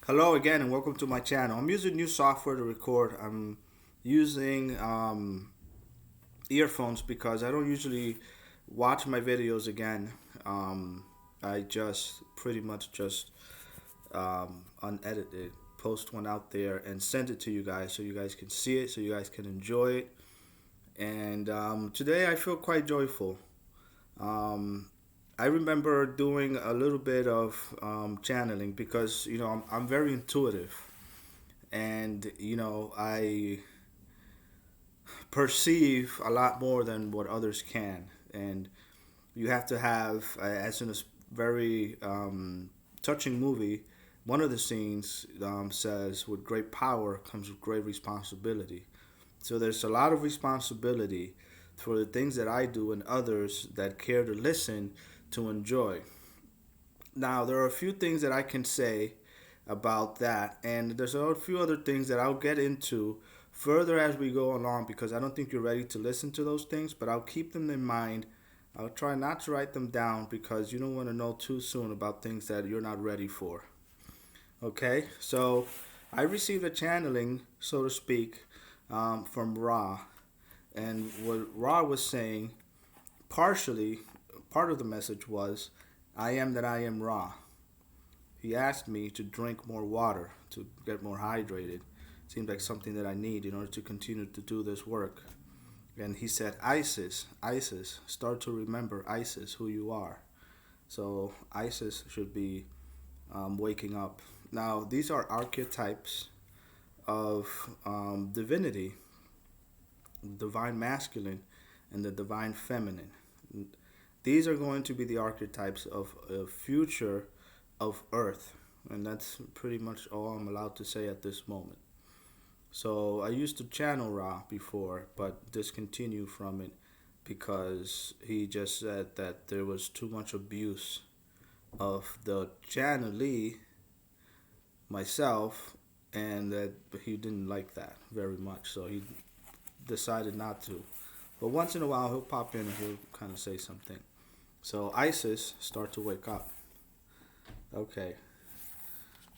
Hello again and welcome to my channel. I'm using new software to record. I'm using earphones because I don't usually watch my videos again. I just pretty much just unedited, post one out there and send it to you guys so you guys can see it, so you guys can enjoy it. And today I feel quite joyful. Um, I remember doing a little bit of channeling because I'm very intuitive, and I perceive a lot more than what others can. And you have to have, as in a very touching movie, one of the scenes says, "With great power comes with great responsibility." So there's a lot of responsibility for the things that I do and others that care to listen to enjoy. Now, there are a few things that I can say about that, and there's a few other things that I'll get into further as we go along because I don't think you're ready to listen to those things, but I'll keep them in mind. I'll try not to write them down because you don't want to know too soon about things that you're not ready for. Okay, so I received a channeling, so to speak, from Ra, and what Ra was saying, partially, part of the message was, "I am that I am Ra." He asked me to drink more water to get more hydrated. Seems like something that I need in order to continue to do this work. And he said, "Isis, Isis, start to remember Isis, who you are." So Isis should be waking up. Now, these are archetypes of divinity, divine masculine and the divine feminine. These are going to be the archetypes of a future of Earth. And that's pretty much all I'm allowed to say at this moment. So I used to channel Ra before, but discontinued from it because he just said that there was too much abuse of the channelee, myself, and that he didn't like that very much. So he decided not to. But once in a while, he'll pop in and he'll kind of say something. So Isis, start to wake up. Okay.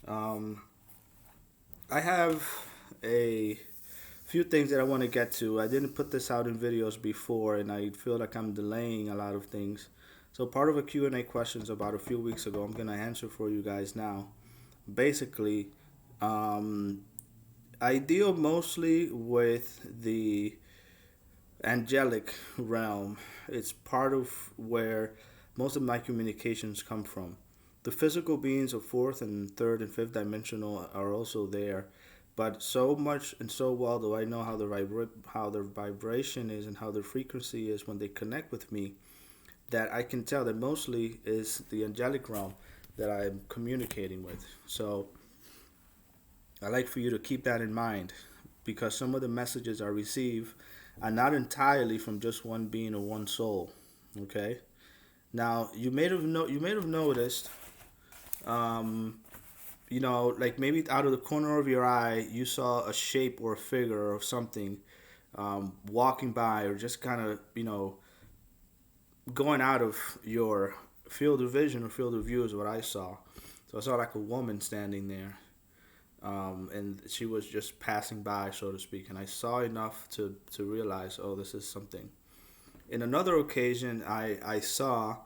Um, I have a few things that I want to get to. I didn't put this out in videos before, and I feel like I'm delaying a lot of things. So part of a Q&A questions about a few weeks ago, I'm going to answer for you guys now. Basically, um, I deal mostly with the angelic realm. It's part of where most of my communications come from. The physical beings of fourth and third and fifth dimensional are also there, but so much and so well do I know how their vibration is and how their frequency is when they connect with me, that I can tell that mostly is the angelic realm that I'm communicating with. So I like for you to keep that in mind because some of the messages I receive are not entirely from just one being or one soul. Okay. Now you may have noticed, um, like maybe out of the corner of your eye, you saw a shape or a figure of something walking by, or just kind of going out of your field of vision or field of view is what I saw. So I saw like a woman standing there, and she was just passing by, so to speak. And I saw enough to realize, oh, this is something. In another occasion, I saw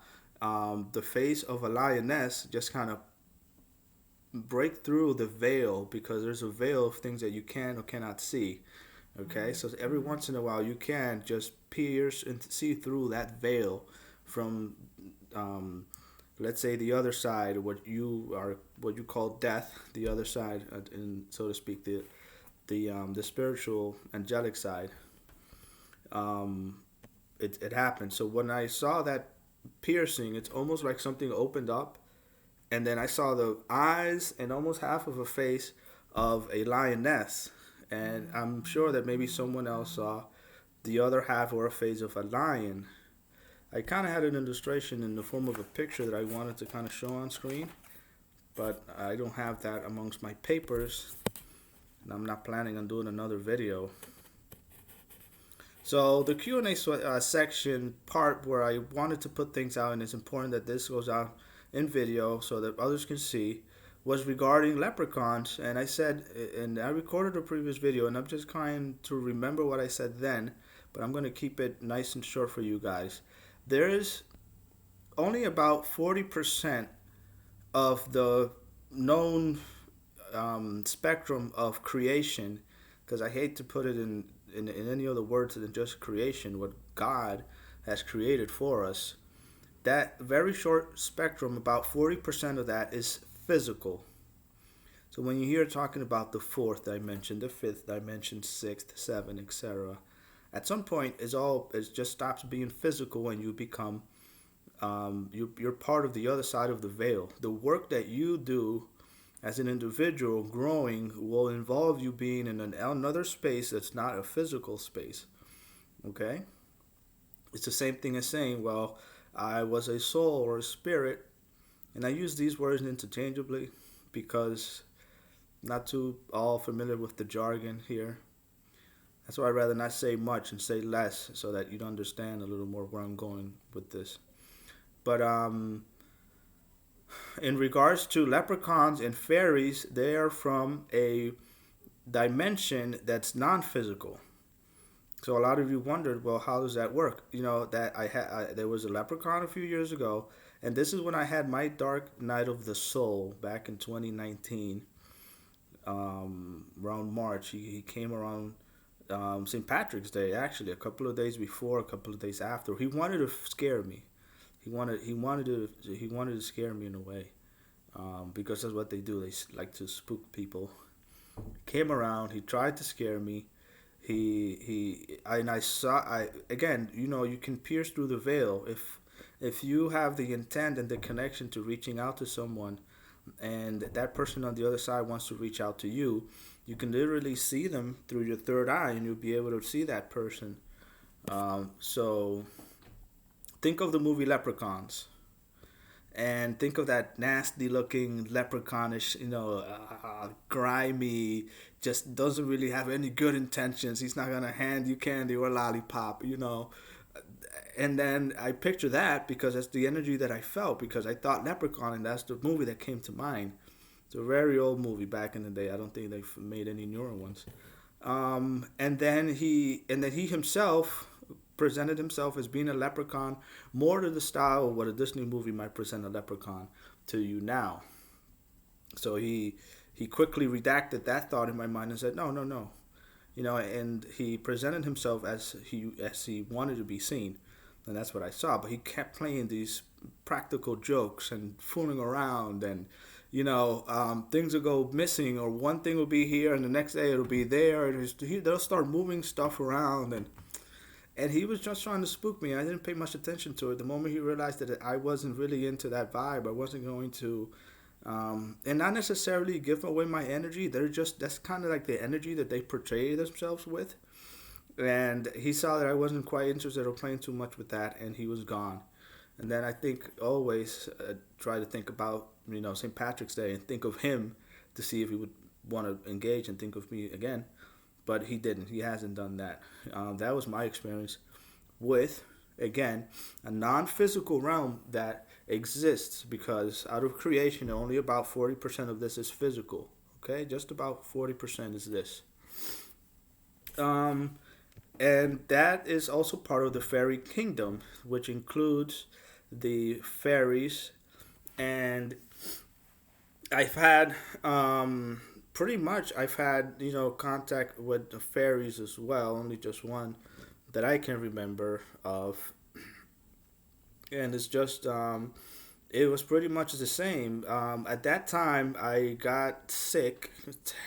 the face of a lioness just kind of break through the veil, because there's a veil of things that you can or cannot see. Okay, so every once in a while you can just pierce and see through that veil from, um, let's say, the other side, what you call death, the other side, and so to speak, the spiritual angelic side. Um, it happened. So when I saw that piercing, it's almost like something opened up, and then I saw the eyes and almost half of a face of a lioness. And I'm sure that maybe someone else saw the other half or a face of a lion. I kind of had an illustration in the form of a picture that I wanted to kind of show on screen, but I don't have that amongst my papers, and I'm not planning on doing another video. So the Q&A section part where I wanted to put things out, and it's important that this goes out in video so that others can see, was regarding leprechauns, and I said, and I recorded a previous video, and I'm just trying to remember what I said then, but I'm going to keep it nice and short for you guys. There is only about 40% of the known spectrum of creation, because I hate to put it in any other words than just creation, what God has created for us. That very short spectrum, about 40% of that is physical. So when you hear talking about the fourth dimension, the fifth dimension, sixth, seventh, etc., at some point it just stops being physical when you become you're part of the other side of the veil. The work that you do as an individual growing will involve you being in another space that's not a physical space. Okay? It's the same thing as saying, well, I was a soul or a spirit, and I use these words interchangeably because not too all familiar with the jargon here. That's why I'd rather not say much and say less so that you'd understand a little more where I'm going with this. But in regards to leprechauns and fairies, they are from a dimension that's non-physical. So a lot of you wondered, well, how does that work? You know that there was a leprechaun a few years ago, and this is when I had my dark night of the soul back in 2019, around March. He came around St. Patrick's Day, actually, a couple of days before, a couple of days after. He wanted to scare me. He wanted to scare me in a way, because that's what they do. They like to spook people. Came around. He tried to scare me. And I saw. I again, you can pierce through the veil if you have the intent and the connection to reaching out to someone, and that person on the other side wants to reach out to you. You can literally see them through your third eye, and you'll be able to see that person. So think of the movie Leprechauns, and think of that nasty looking leprechaunish, grimy, just doesn't really have any good intentions. He's not gonna hand you candy or lollipop. And then I picture that because that's the energy that I felt, because I thought Leprechaun, and that's the movie that came to mind. It's a very old movie back in the day. I don't think they've made any newer ones. And then he himself presented himself as being a leprechaun, more to the style of what a Disney movie might present a leprechaun to you now. So he quickly redacted that thought in my mind and said, no, no, no. And he presented himself as he wanted to be seen. And that's what I saw. But he kept playing these practical jokes and fooling around, and things will go missing, or one thing will be here and the next day it'll be there, and they'll start moving stuff around, and he was just trying to spook me. I didn't pay much attention to it. The moment he realized that I wasn't really into that vibe, I wasn't going to, and not necessarily give away my energy. That's kind of like the energy that they portray themselves with. And he saw that I wasn't quite interested or playing too much with that, and he was gone. And then I think always try to think about St. Patrick's Day and think of him to see if he would want to engage and think of me again. But he didn't. He hasn't done that. That was my experience with, again, a non-physical realm that exists, because out of creation, only about 40% of this is physical. Okay, just about 40% is this. And that is also part of the fairy kingdom, which includes the fairies. And I've had contact with the fairies as well, only just one that I can remember of. And it's just it was pretty much the same. At that time I got sick,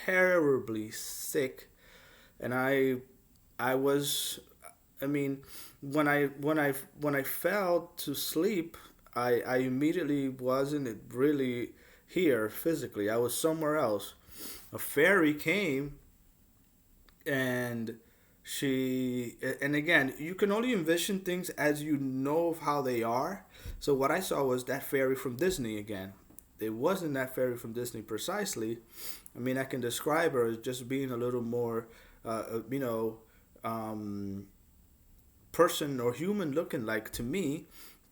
terribly sick, and I was, I mean, when I fell to sleep, I immediately wasn't really here physically. I was somewhere else. A fairy came, and and again, you can only envision things as you know of how they are. So what I saw was that fairy from Disney again. It wasn't that fairy from Disney precisely. I mean, I can describe her as just being a little more, um, person or human looking like to me,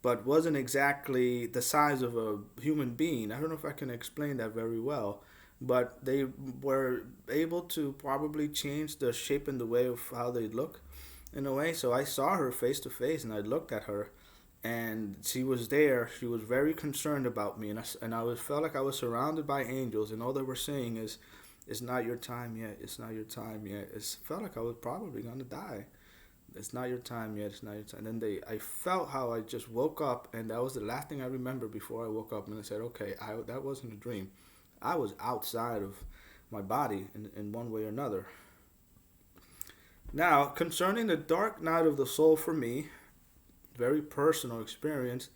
but wasn't exactly the size of a human being. I don't know if I can explain that very well, but they were able to probably change the shape and the way of how they look in a way. So I saw her face to face and I looked at her and she was there. She was very concerned about me, and I was felt like I was surrounded by angels, and all they were saying is, "It's not your time yet. It's not your time yet." It felt like I was probably gonna die. It's not your time yet. It's not your time. And then I felt how I just woke up, and that was the last thing I remember before I woke up. And I said, "Okay, that wasn't a dream. I was outside of my body in one way or another." Now, concerning the dark night of the soul for me, very personal experience,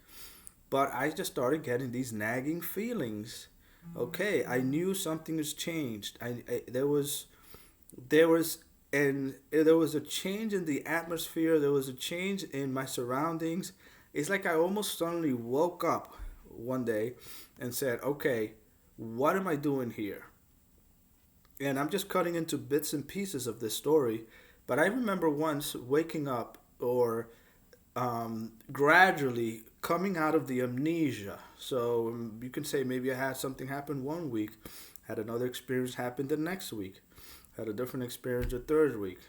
but I just started getting these nagging feelings. Okay, I knew something has changed. There was and there was a change in the atmosphere. There was a change in my surroundings. It's like I almost suddenly woke up one day and said, "Okay, what am I doing here?" And I'm just cutting into bits and pieces of this story, but I remember once waking up or gradually coming out of the amnesia. So you can say maybe I had something happen one week, had another experience happen the next week, had a different experience the third week.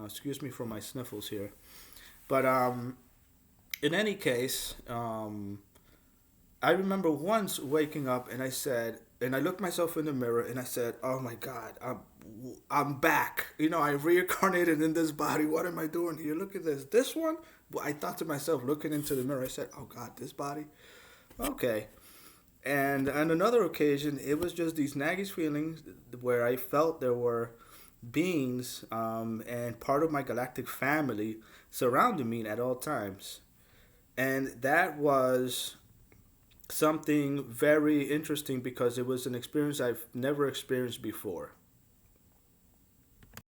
Excuse me for my sniffles here. But in any case, I remember once waking up and I said, and I looked myself in the mirror and I said, "Oh my God, I'm back. I reincarnated in this body. What am I doing here? Look at this. This one." Well, I thought to myself, looking into the mirror, I said, "Oh God, this body. Okay." And on another occasion, it was just these nagging feelings where I felt there were beings and part of my galactic family surrounding me at all times. And that was something very interesting because it was an experience I've never experienced before.